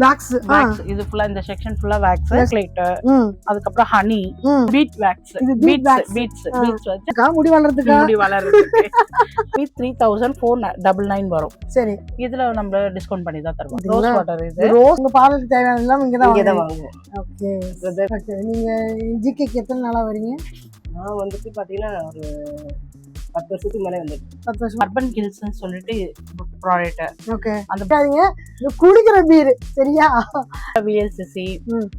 Wax இது ஃபுல்லா இந்த செக்ஷன் ஃபுல்லா வேக்ஸ் சாக்லேட் அதுக்கு அப்புறம் ஹனி பீட் வேக்ஸ் பீட்ஸ் வச்சு முடி வளர்றதுக்கு 3499 வரும். சரி, இதுல நம்ம டிஸ்கவுண்ட் பண்ணி தான் தருவோம். ரோஸ் வாட்டர் இது ரோஸ் உங்க பார்லருக்கு தேவையான எல்லாம் இங்க தான் வாங்குவோம். ஓகே, நீங்க ஜிகேக்கு எத்தனை நாளா வரீங்க? நான் வந்துட்டு பாத்தீங்கன்னா ஒரு 10 வருஷத்துக்கு மேலே வந்து 10 வருஷம். அர்பன் ஹில்ஸ்னு சொல்லிட்டு ப்ராடக்ட். ஓகே, அந்த குடிக்கிற பீர் சரியா? விஎல்சிசி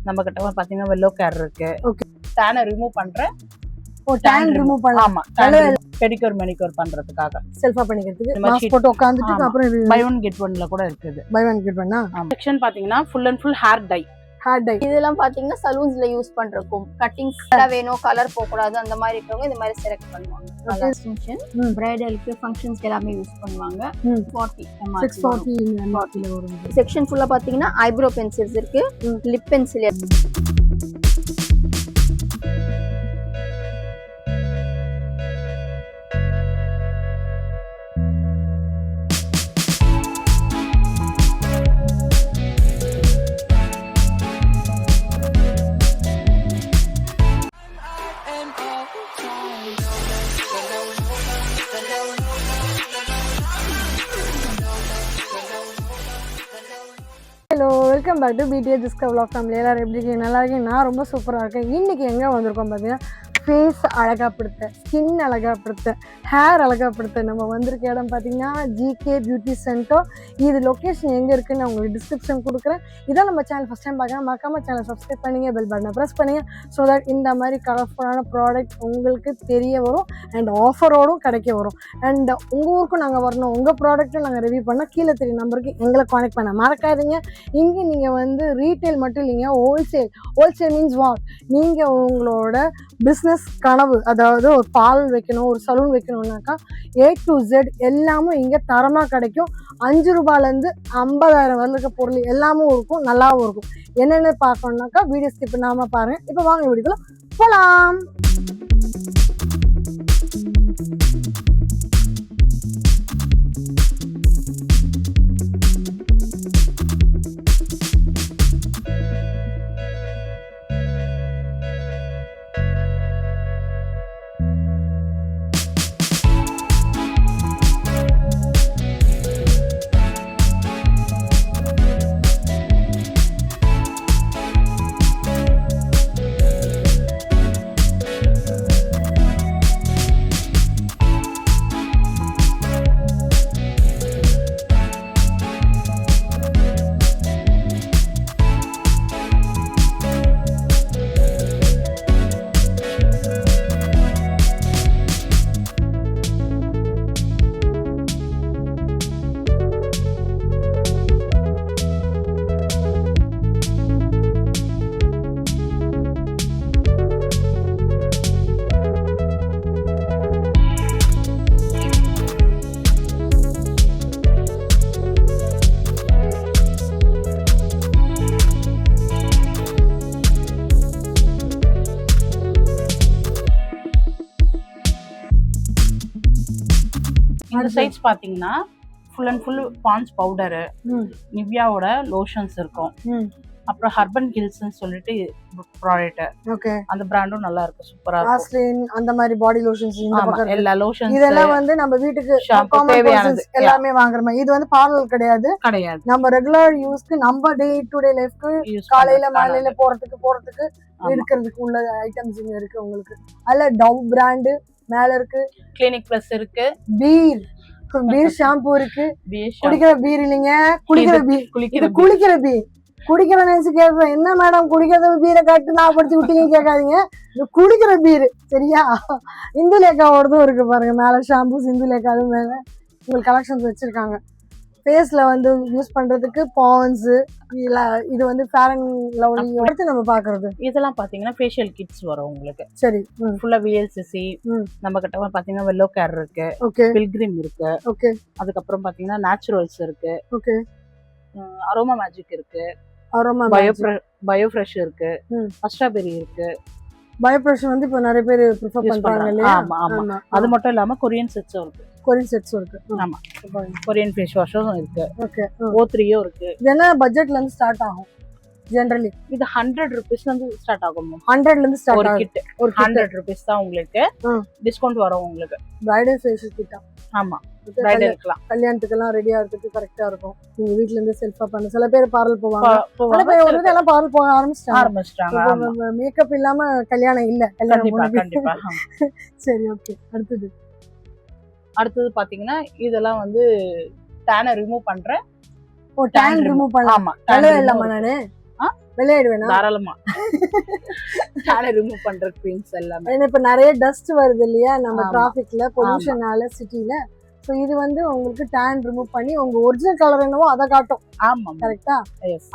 நம்ம கிட்ட பாத்தீங்கன்னா வெல்லோ கேர் இருக்கு. ஓகே, டேனை ரிமூவ் பண்ற டேன் ரிமூவ் பண்ணலாம். ஆமா, பெடிக்யூர் மெனிக்யூர் பண்றதுக்காக செல்ஃபா பண்ணிக்கிறதுக்கு மாஸ்க் போட்டு உட்கார்ந்துட்டு அப்புறம் பை ஒன் கெட் ஒன்ல கூட இருக்குது. பை ஒன் கெட் ஒன்னா செக்ஷன் பாத்தீங்கன்னா full and full hair dye. இதெல்லாம் பாத்தீங்கன்னா சலூன்ஸ்ல யூஸ் பண்றோம். கட்டிங்ஸ் வேணும், கலர் போக கூடாது, அந்த மாதிரி இருக்கவங்க இந்த மாதிரி செலக்ட் பண்ணுவாங்க. பிரைடலுக்கு ஃபங்க்ஷன்ஸ்க்கு எல்லாமே யூஸ் பண்ணுவாங்க. 640 வரும். செக்ஷன் ஃபுல்லா பாத்தீங்கன்னா ஐப்ரோ பென்சில்ஸ் இருக்கு, lip pencil. Hello, welcome back to BTS discover vlog family. எல்லாரும் எப்படி இருக்கீங்க? நல்லா இருக்கீங்க? நான் ரொம்ப சூப்பராக இருக்கேன். இன்றைக்கி எங்கே வந்திருக்கோம் பார்த்தீங்கன்னா, ஃபேஸ் அழகாப்படுத்த, ஸ்கின் அழகாப்படுத்த, ஹேர் அழகாப்படுத்த நம்ம வந்திருக்க இடம் பார்த்தீங்கன்னா ஜிகே பியூட்டி சென்டர். இது லொக்கேஷன் எங்கே இருக்குன்னு நான் உங்களுக்கு டிஸ்கிரிப்ஷன் கொடுக்குறேன். இதான் நம்ம சேனல் ஃபஸ்ட் டைம் பார்க்குறேன், மறக்காம சேனல் சப்ஸ்கிரைப் பண்ணிங்க, பெல் பட்டனை ப்ரெஸ் பண்ணிங்க. ஸோ தட் இந்த மாதிரி கலர்ஃபுல்லான ப்ராடக்ட் உங்களுக்கு தெரிய வரும் அண்ட் ஆஃபரோடும் கிடைக்க வரும். அண்ட் உங்கள் ஊருக்கும் நாங்கள் வரணும், உங்கள் ப்ராடக்ட்டும் நாங்கள் ரிவ்யூ பண்ணால் கீழே தெரிய நம்பருக்கு எங்களை கான்டெக்ட் பண்ண மறக்காதீங்க. இங்கே நீங்கள் வந்து ரீட்டைல் மட்டும் இல்லைங்க, ஹோல்சேல் மீன்ஸ் வாட், நீங்கள் உங்களோட பிஸ்னஸ் கனவு, அதாவது ஒரு பால் வைக்கணும், ஒரு சலூன் வைக்கணும்னாக்கா A to Z எல்லாமும் இங்கே தரமாக கிடைக்கும். 5 ரூபாயிலேருந்து 50,000 வரலுக்கு பொருள் எல்லாமும் இருக்கும், நல்லாவும் இருக்கும். என்னென்ன பார்க்கணுன்னாக்கா வீடியோ ஸ்கிப் பண்ணாமல் பாருங்கள். இப்போ வாங்க வீடியோக்குள்ள போகலாம். இந்த சைட்ஸ் பாத்தீங்கன்னா full and full Pond's powder, நிவ்யாவோட லோஷன்ஸ் இருக்கும். அப்புறம் ஹர்பன் ஹில்ஸ்னு சொல்லிட்டு ப்ராடக்ட். ஓகே, அந்த பிராண்டும் நல்லா இருக்கு, சூப்பரா இருக்கு. அந்த மாதிரி பாடி லோஷன்ஸ், எல்லா லோஷன்ஸ் இதெல்லாம் வந்து நம்ம வீட்டுக்கு தேவையானது எல்லாமே வாங்குற மாதிரி. இது வந்து பார்லர் கிடையாது, நம்ம ரெகுலர் யூஸ்க்கு, நம்ம டே டு டே லைஃப்க்கு, காலையில மாலையில போறதுக்கு இருக்கிறதுக்கு உள்ள ஐட்டம்ஸ் இங்க இருக்கு உங்களுக்கு. அதுல டவ் பிராண்டு மேல இருக்கு, கிளினிக் பிளஸ் இருக்கு, பீர் ஷாம்பு இருக்கு. குடிக்கிற பீர் இல்லைங்க, குளிக்கிற பீர். குடிக்கிற நினைச்சு கேட்கறேன், என்ன மேடம் குடிக்கிறத பீரை காட்டு நான் படிச்சு விட்டீங்க கேட்காதீங்க. இது குடிக்கிற பீர் சரியா? இந்துலேக்காவோடதும் இருக்கு பாருங்க, மேல ஷாம்பு இந்துலேக்கா, அது மேல உங்களுக்கு கலெக்ஷன்ஸ் வச்சிருக்காங்க. ஃபேஸ்ல வந்து யூஸ் பண்றதுக்கு பான்ஸ், இது வந்து ஃபேர் அண்ட் லவ்லி. அடுத்து நம்ம பாக்குறது இதெல்லாம் பாத்தீங்கன்னா ஃபேஷியல் கிட்ஸ் வரும் உங்களுக்கு. சரி, ஃபுல்லா விஎல்சிசி. நம்ம கிட்ட பாத்தீங்கன்னா வெல்லோ கேர் இருக்கு, பில்கிரிம் இருக்கு. ஓகே, அதுக்கப்புறம் பாத்தீங்கன்னா நேச்சுரல்ஸ் இருக்கு. ஓகே, அரோமா மேஜிக் இருக்கு, பயோ ஃப்ரெஷ் இருக்கு, ஸ்ட்ராபெரி இருக்கு. பயோ ஃப்ரெஷ் வந்து இப்போ நிறைய பேர் ப்ரிஃபர் பண்றாங்க இல்லையா? ஆமா ஆமா. அது மட்டும் இல்லாம கொரியன் செட்ஸும் இருக்கு. கொரியன் செட்ஸும் இருக்கு. ஆமா கொரியன் ஃபேஸ் வாஷும் இருக்கு. ஓகே. O3யும் இருக்கு. இது என்ன பட்ஜெட்ல இருந்து ஸ்டார்ட் ஆகும் ஜெனரலி? இது 100 rupeesல இருந்து ஸ்டார்ட் ஆகும். 100ல இருந்து ஸ்டார்ட் ஒரு ஆகும். கிட் 100 rupees தான் உங்களுக்கு டிஸ்கவுண்ட் வரும் உங்களுக்கு. Bridal facial kit. ஆமா பிரைடலுக்குலாம் கல்யாணத்துக்கெல்லாம் ரெடியா இருக்கிறதுக்கு கரெக்டா இருக்கும். நீங்க வீட்ல இருந்து செல்ஃபா பண்ண. சில பேர் பார்லர் போவாங்க. சில பேர் ஒரு எல்லாம் பார்லர் போக ஆரம்பிச்சிட்டாங்க. மேக்கப் இல்லாம கல்யாணம் இல்ல. கண்டிப்பா. சரி ஓகே. அடுத்தது பாத்தீங்கன்னா இதெல்லாம் வந்து டேனை ரிமூவ் பண்ற. ஓ டேன் ரிமூவ் பண்ணலாம். ஆமா வெள்ளை இல்லாம நானு வெள்ளையாடுவேனா? தாராளமா டேனை ரிமூவ் பண்ற க்ரீம்ஸ் எல்லாமே. ஏன்னா இப்ப நிறைய டஸ்ட் வருது இல்லையா நம்ம டிராபிக்ல, பொல்யூஷனால சிட்டில. சோ இது வந்து உங்களுக்கு டேன் ரிமூவ் பண்ணி உங்க ஒரிஜினல் கலர் என்னவோ அதை காட்டும். ஆமா கரெக்டா?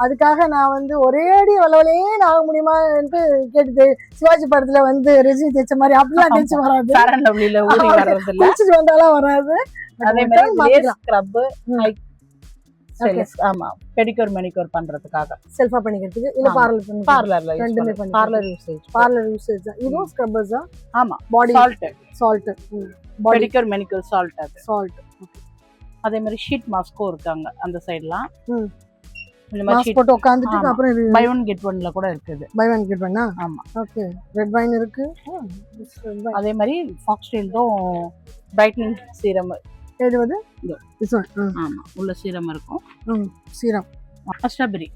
அதுக்காக நான் வந்து ஒரே அடி வளவலே ஆக முடியுமான்னு கேட்டு சிவாஜி படத்துல வந்து ரஜினி தேய்ச்ச மாதிரி அப்படிலாம் தேய்ச்சி வராது. குளிச்சுட்டு வந்தாலும் வராது. அதே மாதிரி ஸ்க்ரப் ஆமா பெடிக்யூர் மேனிக்யூர் பண்றதுக்காக செல்ஃபா பண்ணிக்கிறதுக்கு இல்ல பார்லர்ல ரெண்டுமே பண்ணி பார்லர் யூசேஜ். இதுவும் ஸ்க்ரப்பர்ஸ். ஆமா பாடி சால்ட் பெடிக்யூர் மேனிக்யூர் சால்ட். அதே மாதிரி ஷீட் மாஸ்க்கும் இருக்காங்க அந்த சைடுலாம். இந்த மாதிரி ஷீட் போட்டு உட்கார்ந்துட்டு அப்புறம் பை ஒன் கெட் ஒன்ல கூட இருக்குது. பை ஒன் கெட் ஒன்னா? ஆமா. ஓகே. ரெட் வைன் இருக்கு. அதே மாதிரி ஃபாக்ஸ்டெயில்டும் பிரைட்னிங் சீரம். இது வந்து திஸ் ஒன். ஆமா உள்ள சீரம் இருக்கும். சீரம். ஸ்ட்ராபெரி.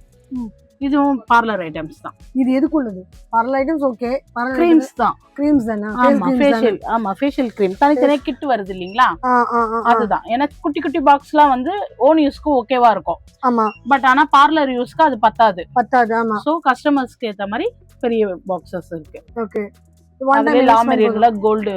இதுவும் பார்லர் ஐட்டம்ஸ் தான். இது எதுக்குள்ளது? Parlour items. ஓகே. க்ரீம்ஸ் தான். க்ரீம்ஸ் தானா? ஆமா ஃபேஷியல். ஆமா ஃபேஷியல் க்ரீம் தனித்தனியா கிட் வருது இல்லீங்களா? அதுதான். ஏன்னா குட்டி குட்டி பாக்ஸ்லாம் வந்து ஓன் யூஸ்க்கு ஓகேவா இருக்கும். ஆமா. பட் ஆனா பார்லர் யூஸ்க்கு அது பத்தாது. ஆமா. சோ கஸ்டமர்ஸ்க்கு ஏத்த மாதிரி பெரிய பாக்ஸஸ் இருக்கு. ஓகே. அதுவே லா மெட்டீரியல்ல gold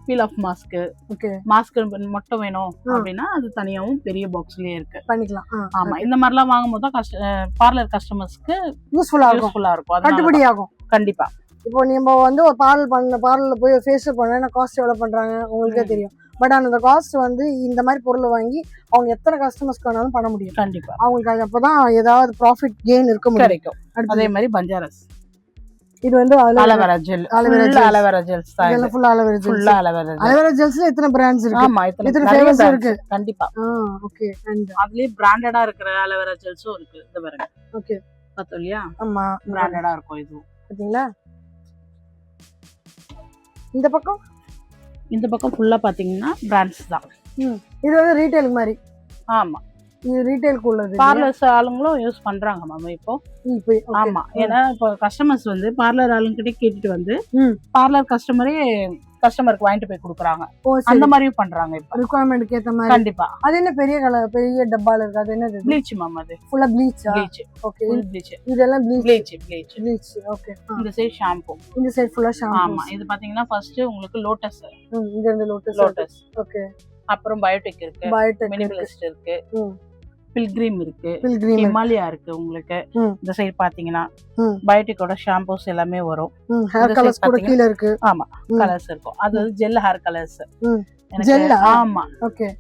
peel off mask. Okay. Mask மட்டும் வேணும் அப்படின்னா அது தனியாவும் பெரிய பாக்ஸ்லயே இருக்கு பண்ணிக்கலாம். ஆமா இந்த மாதிரிலாம் வாங்கும்போது தான் பார்லர் கஸ்டமர்ஸ்க்கு யூஸ்ஃபுல்லா இருக்கும். கட்டுப்படி ஆகும். கண்டிப்பா. இப்போ நம்ம வந்து ஒரு பார்லர்ல போய் ஃபேஷியல் பண்ணா காஸ்ட் எவ்வளவு பண்றாங்க உங்களுக்கே தெரியும். பட் அந்த காஸ்ட் வந்து இந்த மாதிரி பொருளை வாங்கி அவங்க எத்தனை கஸ்டமர்ஸ்க்கு வேணாலும் பண்ண முடியும். கண்டிப்பா. அவங்களுக்கு அப்பதான் ஏதாவது ப்ராஃபிட் கெயின் இருக்க கிடைக்கும். அதே மாதிரி பஞ்சாரஸ். இது வந்து அலோவேரா ஜெல். அலோவேரா ஜெல்ஸ் தான். இதெல்லாம் ஃபுல்லா அலோவேரா ஜெல். ஃபுல்லா அலோவேரா. அலோவேரா ஜெல்ஸ்ல எத்தனை பிராண்ட்ஸ் இருக்கு? ஆமா எத்தனை ஃப்ளேவர்ஸ் இருக்கு? கண்டிப்பா. ஓகே. அதுலயே பிராண்டடா இருக்கிற அலோவேரா ஜெல்ஸும் இருக்கு. இது பாருங்க. ஓகே. பாத்தோம்லையா? ஆமா பிராண்டடா இருக்கும் இது. பாத்தீங்களா? இந்த பக்கம் ஃபுல்லா பாத்தீங்கன்னா பிராண்ட்ஸ் தான். இது வந்து ரீட்டைல் மாதிரி. ஆமா இது ரீட்டைலுக்கு உள்ளது. பார்லர்ஸ் ஆளுங்களும் யூஸ் பண்றாங்க மாமா இப்போ. ஆமா ஏன்னா இப்போ கஸ்டமர்ஸ் வந்து பார்லர் ஆளுங்கிட்ட கேட்டுட்டு வந்து பார்லர் கஸ்டமருக்கு வாங்கிட்டு போய் கொடுக்குறாங்க. அந்த மாதிரியும் பண்றாங்க இப்போ ரிக்வயர்மென்ட்க்கு ஏத்த மாதிரி. கண்டிப்பா. அது என்ன பெரிய டப்பால இருக்கு? அது என்னது? ப்ளீச் மாமா. அது ஃபுல்லா ப்ளீச். ஓகே. ப்ளீச். இதெல்லாம் ப்ளீச். ஓகே. இந்த சைடு ஷாம்பு. இந்த சைடு ஃபுல்லா ஷாம்பு. ஆமா இது பாத்தீங்கன்னா ஃபர்ஸ்ட் உங்களுக்கு லோட்டஸ். இங்க இருந்து லோட்டஸ். ஓகே. அப்புறம் பயோடெக் இருக்கு. மினிமலிஸ்ட் இருக்கு. பில்கிரிம் இருக்கு. ஹிமாலயா இருக்கு. உங்களுக்கு இந்த சைடு பாத்தீங்கன்னா பயோடெக்கோட ஷாம்பூஸ் எல்லாமே வரும். ஹேர் கலர்ஸ் கூட கீழ இருக்கு. ஆமா கலர்ஸ் இருக்கும். அது ஜெல் ஹேர் கலர்ஸ். ஜெல். ஆமா. ஓகே.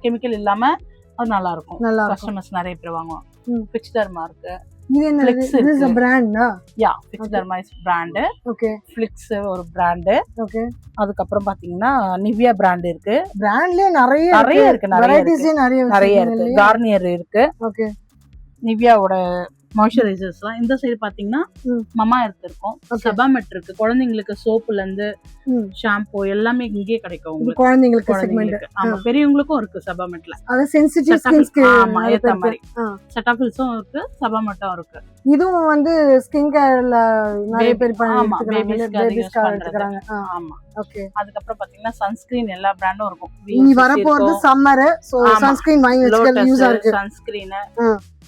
கெமிக்கல் இல்லாம அது நல்லா இருக்கும். கஸ்டமர்ஸ் நிறைய பேர் வாங்குவாங்க. பிச் டர்மா இருக்கு. இது என்ன? இது is a brand na? Yeah pitch derma is brand. Okay. Flix ஒரு பிராண்ட். ஓகே. அதுக்கு அப்புறம் பாத்தீங்கன்னா நிவியா பிராண்ட் இருக்கு. பிராண்ட்லயே நிறைய இருக்கு. வெரைட்டிஸ் நிறைய இருக்கு. கார்னியர் இருக்கு. ஓகே. நிவியாவோட மாய்ஸ்சரைசர்ஸ்லாம் இந்த சைடு பாத்தீங்கன்னா மமா எர்த் இருக்கும். சபாமெட் இருக்கு. குழந்தைங்களுக்கு சோப்புல இருந்து ஷாம்பு எல்லாமே இங்கேயே கிடைக்கும் உங்களுக்கு. குழந்தைங்களுக்கு செக்மெண்ட். ஆமா பெரியவங்களுக்கும் இருக்கு சபாமெட்ல. அது சென்சிட்டிவ் ஸ்கின்ஸ்க்கு ஆமா ஏத்த மாதிரி செட்டாஃபில்ஸும் இருக்கு. சபாமெட்டும் இருக்கு. இதுவும் வந்து ஸ்கின் கேர்ல நிறைய பேர் எடுத்துக்கறாங்க. ஆமா. ஓகே. அதுக்கு அப்புறம் பாத்தீங்கன்னா சன்ஸ்கிரீன் எல்லா பிராண்டும் இருக்கும். நீ வர போறது சம்மர் சோ சன்ஸ்கிரீன் வாங்கி வச்சுக்க யூஸா இருக்கு. சன்ஸ்கிரீன்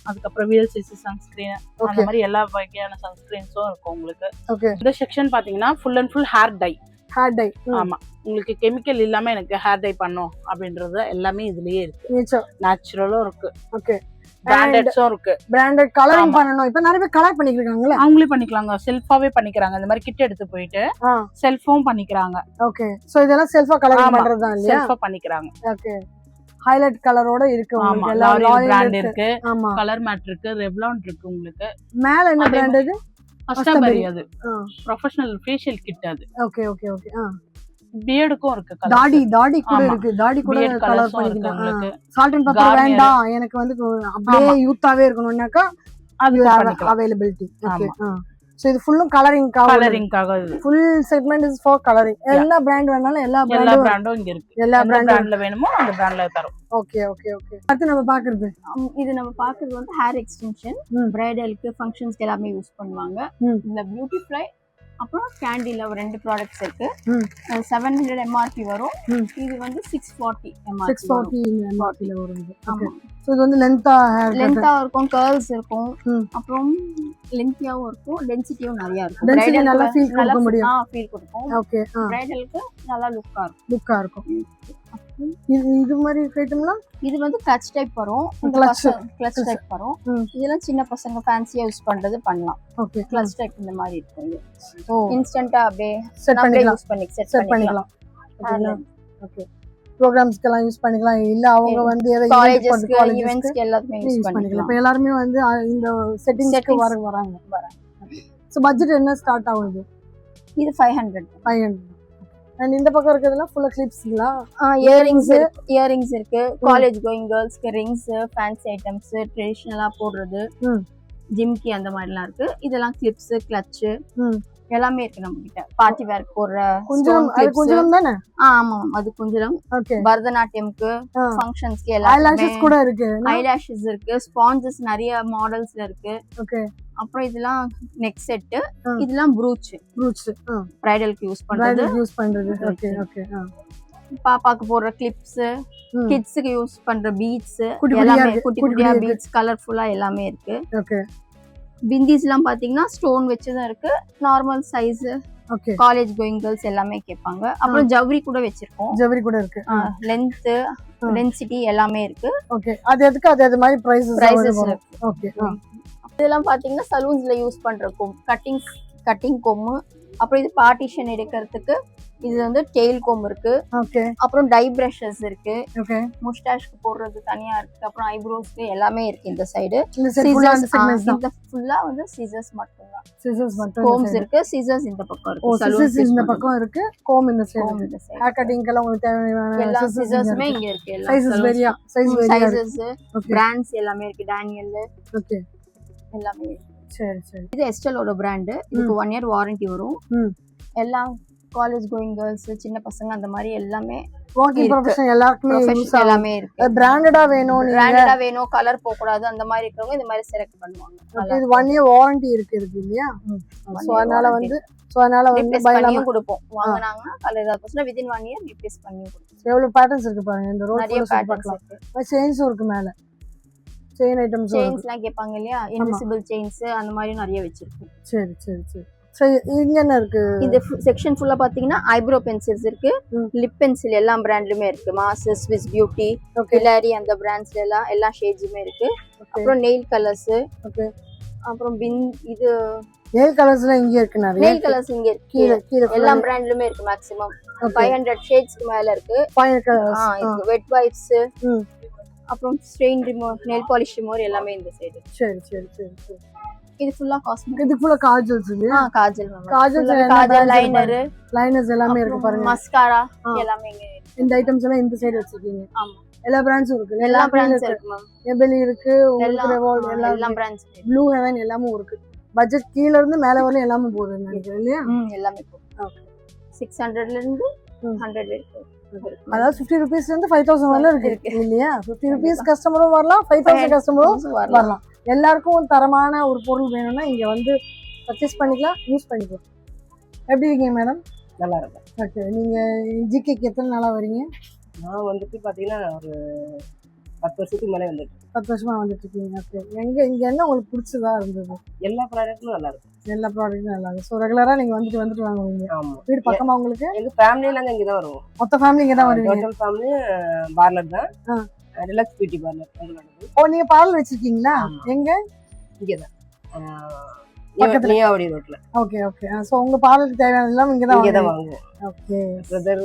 அதுக்கப்புறம் VLCC சன்ஸ்கிரீன் அந்த மாதிரி எல்லா வகையான சன்ஸ்கிரீன்ஸும் இருக்கும் உங்களுக்கு. ஓகே. இந்த செக்ஷன் பாத்தீங்கன்னா full and full hair dye. ஆமா உங்களுக்கு கெமிக்கல் இல்லாம எனக்கு ஹேர் டை பண்ணும் அப்படின்றது எல்லாமே இதுலயே இருக்கு. நேச்சுரலும் இருக்கு. ஓகே. பிராண்டட்ஸும் இருக்கு. பிராண்டட் கலரிங் பண்ணனும். இப்ப நிறைய பேர் கலர் பண்ணிக்கிறாங்கல. அவங்களே பண்ணிக்கலாங்க. செல்ஃபாவே பண்ணிக்கறாங்க. இந்த மாதிரி கிட் எடுத்து போயிட்டு செல்ஃபும் பண்ணிக்கறாங்க. ஓகே. சோ இதெல்லாம் செல்ஃபா கலரிங் பண்றது தான் இல்லையா? செல்ஃபா பண்ணிக்கறாங்க. ஓகே. ஹைலைட் கலரோட இருக்கு உங்களுக்கு. எல்லா பிராண்ட் இருக்கு. கலர் மேட் இருக்கு. ரெவ்லான் இருக்கு உங்களுக்கு. மேல என்ன பிராண்ட் இது? அஸ்டாபெரி. அது ப்ரொபஷனல் ஃபேஷியல் கிட் அது. ஓகே. பியர்டுக்கும் இருக்கு தாடி கூட ஆமா. இருக்கு. தாடி கூட Beard கலர் colours-உம் இருக்கு பண்ணிக்கலாம். உங்களுக்கு. Salt and pepper Garnier. வேண்டாம் எனக்கு வந்து அப்படியே ஆமா. யூத்தாவே இருக்கணும்னாக்கா அது பண்ணிக்கலாம். அவைலபிலிட்டி. ஓகே. சோ இது ஃபுல்லும் கலரிங்காக. கலரிங்காக இது full segment is for colouring. எல்லா பிராண்ட் வேணாலும் எல்லா எல்லா பிராண்டும் பிராண்டும் இங்க இருக்கு. எல்லா எந்த பிராண்டும். பிராண்ட்ல வேணுமோ அந்த பிராண்ட்ல தரோம். Okay okay okay. அடுத்து நம்ம பாக்குறது இது நம்ம பாக்குறது வந்து ஹேர் எக்ஸ்டென்ஷன், பிரைடலுக்கு ஃபங்க்ஷன்ஸ்க்கு எல்லாமே யூஸ் பண்ணுவாங்க. இந்த பியூட்டிஃப்ளை அப்புறம் கேண்டில ஒரு 2 ப்ராடக்ட்ஸ் இருக்கு. 700 எம்ஆர்பி வரும். இது வந்து 640 எம்ஆர்பி. 640 எம்ஆர்பில வரும். ஆமா. சோ இது வந்து லென்த்தா ஹேர் லென்த்தா இருக்கும், கர்ல்ஸ் இருக்கும், அப்புறம் லென்த்தியாவும் இருக்கும், டென்சிட்டியும் நிறைய இருக்கும். Density நல்லா feel கொடுக்க முடியும். ஃபீல் கொடுக்கும். ஓகே. பிரைடலுக்கு நல்லா லுக்கா இருக்கும். லுக்கா இருக்கும். இது மாதிரி ஐட்டம்னா இது வந்து கிளட்ச் டைப் வரும். கிளட்ச் டைப் வரும். இதெல்லாம் சின்ன பசங்க ஃபேன்சியா யூஸ் பண்றது பண்ணலாம். ஓகே. கிளட்ச் டைப் இந்த மாதிரி இருக்கும். இது ஓ இன்ஸ்டன்ட்டா அப்படியே செட் பண்ணிக்கலாம். யூஸ் பண்ணி செட் பண்ணிக்கலாம். ஓகே. ப்ரோகிராம்ஸ்க்கெல்லாம் யூஸ் பண்ணிக்கலாம். இல்ல அவங்க வந்து ஏதோ காலேஜஸ்க்கு ஈவென்ட்ஸ்க்கு எல்லாத்துமே யூஸ் பண்ணிக்கலாம். இப்போ எல்லாரும் வந்து இந்த செட்டிங்ஸ்க்கு வராங்க. சோ பட்ஜெட் என்ன ஸ்டார்ட் ஆகுது? இது 500. அண்ட் இந்த பக்கம் இருக்கிறதெல்லாம் ஃபுல்லா கிளிப்ஸ்ங்களா? இயரிங்ஸ் இருக்கு. காலேஜ் கோயிங் கேர்ள்ஸ்க்கு ரிங்ஸ், ஃபேன்சி ஐட்டம்ஸ், ட்ரெடிஷனலா போடுறது, ஜிம்கி அந்த மாதிரிலாம் இருக்கு. இதெல்லாம் கிளிப்ஸ், கிளட்ச் எல்லாமே இருக்கு நம்ம கிட்ட. பார்ட்டி வேர் போடுற குஞ்சலம் தானே? ஆமா, அது குஞ்சலம். ஓகே. பரதநாட்டியம்க்கு, ஃபங்க்ஷன்ஸ்க்கு எல்லாமே. ஐலாஷஸ் கூட இருக்கு. ஐலாஷஸ் இருக்கு. ஸ்பாஞ்சஸ் நிறைய மாடல்ஸ்ல இருக்கு. ஓகே. அப்புறம் இதெல்லாம் நெக் செட். இதெல்லாம் ப்ரூச் பிரைடலுக்கு யூஸ் பண்றது. Okay okay. பாப்பாக்கு போடுற கிளிப்ஸ், கிட்ஸ்க்கு யூஸ் பண்ற பீட்ஸ் எல்லாமே, குட்டி குட்டியா பீட்ஸ் கலர்ஃபுல்லா எல்லாமே இருக்கு. ஓகே. பிந்திஸ் எல்லாம் பாத்தீங்கன்னா ஸ்டோன் வச்சுதான் இருக்கு. Normal size. Okay. College going girls எல்லாமே கேட்பாங்க. அப்புறம் ஜவுரி கூட வச்சிருக்கோம். ஜவுரி கூட இருக்கு. லென்த், டென்சிட்டி எல்லாமே இருக்கு. ஓகே. அது எதுக்கு அது மாதிரி பிரைசஸ் இருக்கு. ஓகே. இதெல்லாம் பாத்தீங்கன்னா சலூன்ஸ்ல யூஸ் பண்ற கட்டிங் கொம்பு. அப்புறம் இது பார்ட்டிஷன் எடுக்கிறதுக்கு இது வந்து டெயில் கொம்பு இருக்கு. ஓகே. அப்புறம் டை பிரஷஸ் இருக்கு. ஓகே. முஸ்டாஷ்க்கு போடுறது தனியா இருக்கு. அப்புறம் ஐப்ரோஸ்க்கு எல்லாமே இருக்கு. இந்த சைடு இந்த ஃபுல்லா வந்து சிசர்ஸ் மட்டும் தான். கோம்ஸ் இருக்கு. சிசர்ஸ் இந்த பக்கம் இருக்கு. சிசர்ஸ் இந்த பக்கம் இருக்கு. கோம் இந்த சைடு. ஹேர் கட்டிங்க்கு உங்களுக்கு தேவையான எல்லா சிசர்ஸ்மே இங்க இருக்கு. எல்லா சைஸஸ் பிராண்ட்ஸ் எல்லாமே இருக்கு. டேனியல். ஓகே. எல்லாமே இருக்கு. சரி. இது எஸ்டலோட பிராண்ட். இதுக்கு 1 இயர் வாரண்டி வரும். எல்லா காலேஜ் கோயிங் கேர்ள்ஸ், சின்ன பசங்க அந்த மாதிரி எல்லாமே வாக்கிங் ப்ரொஃபஷனல் எல்லாமே இருக்கு. பிராண்டடா வேணும், கலர் போக கூடாது அந்த மாதிரி இருக்கவங்க இந்த மாதிரி செலக்ட் பண்ணுவாங்க. இது 1 இயர் வாரண்டி இருக்கு இல்லையா? சோ அதனால வந்து பயமா கொடுப்போம். வாங்குனாங்கன்னா கலர் ஏதாவது போச்சுனா வித்தின் 1 இயர் ரீப்ளேஸ் பண்ணி கொடுப்போம். எவ்வளவு பேட்டர்ன்ஸ் இருக்கு பாருங்க. இந்த ரோட் நிறைய பேட்டர்ன்ஸ் இருக்கு. செயின்ஸும் இருக்கு. மேல செயின் ஐட்டம்ஸ், செயின்ஸ்லாம் கேட்பாங்க இல்லையா? இன்விசிபிள் செயின்ஸ் அந்த மாதிரி நிறைய வச்சிருக்கோம். சரி. இங்க என்ன இருக்கு? இந்த செக்ஷன் ஃபுல்லா பாத்தீங்கன்னா ஐப்ரோ பென்சில்ஸ் இருக்கு. லிப் பென்சில் எல்லா பிராண்ட்லயுமே இருக்கு. மாஸ், ஸ்விஸ் பியூட்டி, ஹிலாரி அந்த பிராண்ட்ஸ்ல எல்லா ஷேட்ஸுமே இருக்கு. அப்புறம் நெயில் கலர்ஸ். ஓகே. அப்புறம் இது நெயில் கலர்ஸ்லாம் இங்க இருக்கு. நிறைய நெயில் கலர்ஸ் இங்க இருக்கு. எல்லா பிராண்ட்லயுமே இருக்கு. மேக்ஸिमम 500 ஷேட்ஸ்க்கு மேல இருக்கு. 500 கலர்ஸ். இது வெட் வைப்ஸ், அப்புறம் strain remover, nail polish remover எல்லாமே இந்த சைடு. சரி. இது ஃபுல்லா காஸ்மெட்டிக். இது ஃபுல்லா காஜல்ஸ் இல்லையா? காஜல் லைனர்ஸ் எல்லாமே இருக்கு பாருங்க. மஸ்காரா எல்லாமே இங்க இருக்கு. இந்த ஐட்டம்ஸ் எல்லாம் இந்த சைடு வச்சிருக்கீங்க. ஆமா. எல்லா பிராண்ட்ஸும் இருக்கு. எல்லா பிராண்ட்ஸ் இருக்கு மேம். எபெலி இருக்கு, உங்களுக்கு ரெவால்ட் எல்லா பிராண்ட்ஸ் இருக்கு. ப்ளூ ஹெவன் எல்லாமே இருக்கு. பட்ஜெட் கீழ இருந்து மேல வரையும் எல்லாமே போகுது நினைக்கிறேன் இல்லையா? எல்லாமே போகுது. ஓகே. 600ல இருந்து 100 வரைக்கும். அதாவது 50 ரூபீஸ்ல இருந்து 5000 வரல இருக்கு இல்லையா? 50 ரூபீஸ் கஸ்டமரும் வரலாம், 5000 கஸ்டமரும் வரலாம். எல்லாருக்கும் தரமான ஒரு பொருள் வேணும்னா இங்க வந்து பர்ச்சேஸ் பண்ணிக்கலாம், யூஸ் பண்ணிக்கலாம். எப்படி இருக்கீங்க மேடம்? நல்லா இருக்கும். ஓகே. நீங்க ஜிகேக்கு எத்தனை நாளா வரீங்க? நான் வந்துட்டு பாத்தீங்கன்னா ஒரு 10 வருஷத்துக்கு மேலே வந்துட்டு. 10 வருஷமா வந்துட்டு இருக்கீங்க. ஓகே. இங்க என்ன உங்களுக்கு பிடிச்சதா இருந்தது? எல்லா ப்ராடக்ட்டும் நல்லா இருக்கும். எல்லா ப்ராடக்ட்டும் நல்லா இருக்கு. ஸோ ரெகுலரா நீங்க வந்துட்டு வாங்குவீங்க. ஆமா. வீடு பக்கமா உங்களுக்கு? எங்க ஃபேமிலியில நாங்க இங்க தான் வருவோம். மொத்த ஃபேமிலி இங்க தான் வருவீங்க? டோட்டல் ஃபேமிலி பார்லர் தான். ரிலாக்ஸ் பியூட்டி பார்லர் எங்களோடது. ஓ, நீங்க பார்லர் வச்சிருக்கீங்களா? எங்க? இங்க தான். பக்கத்துல நியாவடி ரோட்ல. ஓகே. சோ உங்க பார்லருக்கு தேவையான எல்லாம் இங்க தான் வாங்குவோம். ஓகே. பிரதர்,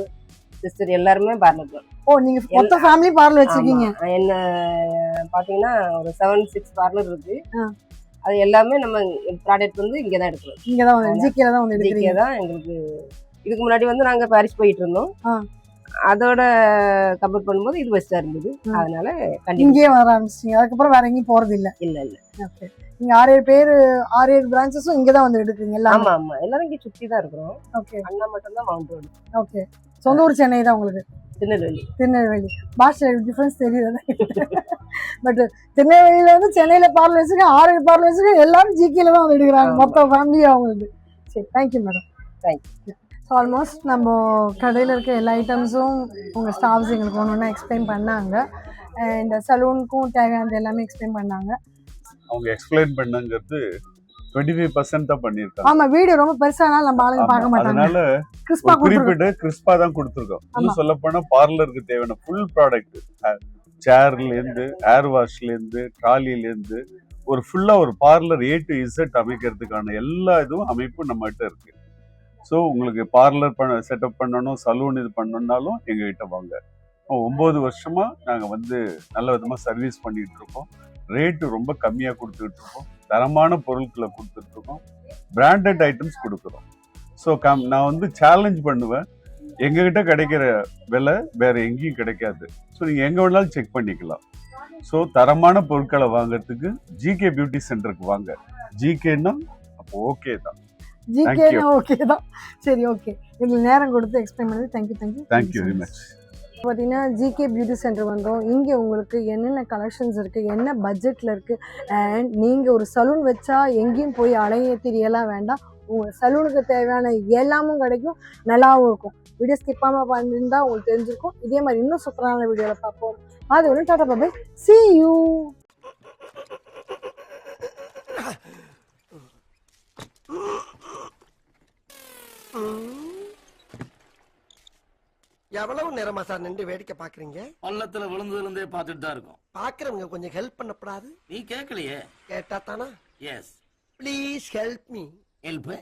சிஸ்டர் எல்லாருமே பார்லர் தான். ஓ, நீங்க மொத்த ஃபேமிலி பார்லர் வச்சிருக்கீங்க? என்ன பாத்தீங்கன்னா ஒரு 7-6 பார்லர் இருக்கு. அது எல்லாமே நம்ம ப்ராடக்ட் வந்து இங்க தான் எடுக்கிறோம். இங்க தான் ஜிகேல தான் வந்து எடுக்கிறீங்க. தான் எங்களுக்கு இதுக்கு முன்னாடி வந்து நாங்க பாரிஸ் போயிட்டு இருந்தோம். ஆ. அதோட கம்பேர் பண்ணும்போது இது பெஸ்டா இருந்தது. அதனால கண்டிப்பா இங்கேயே வர ஆரம்பிச்சிட்டீங்க, அதுக்கப்புறம் வேற எங்கேயும் போறது இல்ல? இல்ல இல்ல. ஓகே. நீங்க 6-7 பேர் 6-7 பிரான்ச்சஸும் இங்க தான் வந்து எடுக்கிறீங்க எல்லாம்? ஆமா ஆமா, எல்லாரும் இங்க சுத்தி தான் இருக்கிறோம். ஓகே அண்ணா மட்டும் தான் மவுண்ட் ரோடு. ஓகே. சொந்த ஊர் சென்னை தான் உங்களுக்கு? திருநெல்வேலி. திருநெல்வேலி. பாஷை டிஃபரன்ஸ் தெரியுது. பட் திருநெல்வேலியில வந்து சென்னையில பார்லர் வச்சுக்க 6 பார்லர் வச்சுக்க எல்லாரும் ஜிகேல தான் வந்து எடுக்கிறாங்க மொத்த ஃபேமிலியும் அவங்களுக்கு. சரி, thank you madam. Thank you. So almost நம்ம கடையில் இருக்க எல்லா ஐட்டம்ஸும் உங்கள் ஸ்டாஃப்ஸ் எங்களுக்கு ஒன்று ஒன்றா எக்ஸ்பிளைன் பண்ணாங்க. அண்ட் சலூனுக்கும் தேவையானது எல்லாமே எக்ஸ்பிளைன் பண்ணாங்க. அவங்க எக்ஸ்பிளைன் பண்ணுங்கிறது 25% தான் பண்ணியிருக்காங்க. ஆமா, வீடியோ ரொம்ப பெருசானாலும் நம்ம ஆளுங்க பார்க்க மாட்டாங்க. அதனால கிறிஸ்பா குறிப்பிட்டு கிறிஸ்பா தான் கொடுத்துருக்கோம். இன்னும் சொல்ல போனா பார்லருக்கு தேவையான ஃபுல் ப்ராடக்ட், சேர்ல இருந்து ஹேர் வாஷ்ல இருந்து ட்ராலில இருந்து ஒரு ஃபுல்லா ஒரு பார்லர் A to Z அமைக்கிறதுக்கான எல்லா இதுவும் அமைப்பு நம்ம கிட்ட இருக்கு. ஸோ உங்களுக்கு பார்லர் செட்டப் பண்ணணும், சலூன் இது பண்ணணும்னாலும் எங்ககிட்ட வாங்க. 9 வருஷமா நாங்க வந்து நல்ல விதமா சர்வீஸ் பண்ணிட்டு இருக்கோம். ரேட்டு ரொம்ப கம்மியா கொடுத்துட்டு இருக்கோம். தரமான பொருட்களை கொடுத்துட்டு இருக்கோம். பிராண்டட் ஐட்டம்ஸ் கொடுக்குறோம். ஸோ நான் வந்து சேலஞ்ச் பண்ணுவேன், எங்ககிட்ட கிடைக்கிற விலை வேற எங்கேயும் கிடைக்காது. ஸோ நீங்க எங்க வேணாலும் செக் பண்ணிக்கலாம். ஸோ தரமான பொருட்களை வாங்குறதுக்கு ஜிகே பியூட்டி சென்டருக்கு வாங்க. ஜிகேன்னா அப்போ ஓகே தான். ஜிகேனா ஓகே தான். சரி, ஓகே. எங்களுக்கு நேரம் கொடுத்து எக்ஸ்பிளைன் பண்ணது தேங்க்யூ. Thank you very much. பார்த்தீங்கன்னா ஜிகே பியூட்டி சென்டர் வந்தோம். இங்கே உங்களுக்கு என்னென்ன கலெக்ஷன்ஸ் இருக்குது, என்ன பட்ஜெட்டில் இருக்குது, அண்ட் நீங்கள் ஒரு சலூன் வச்சா எங்கேயும் போய் அலைய தெரியலாம் வேண்டாம். உங்கள் சலூனுக்கு தேவையான எல்லாமும் கிடைக்கும், நல்லாவும் இருக்கும். வீடியோ ஸ்கிப்பாமல் பண்ணியிருந்தா உங்களுக்கு தெரிஞ்சிருக்கும். இதே மாதிரி இன்னும் சூப்பரான வீடியோவில் பார்ப்போம். அது ஒன்று டாடா பாய், see you. எவ்வளவு நேரமா சார் நின்று வேடிக்கை பாக்குறீங்க? பள்ளத்துல விழுந்ததுல இருந்தே பார்த்துட்டு தான் இருக்கோம். பாக்குறவங்க கொஞ்சம் ஹெல்ப் பண்ணப்படாது? நீ கேட்கலையே. கேட்டா தானா? Yes, please help me. Help.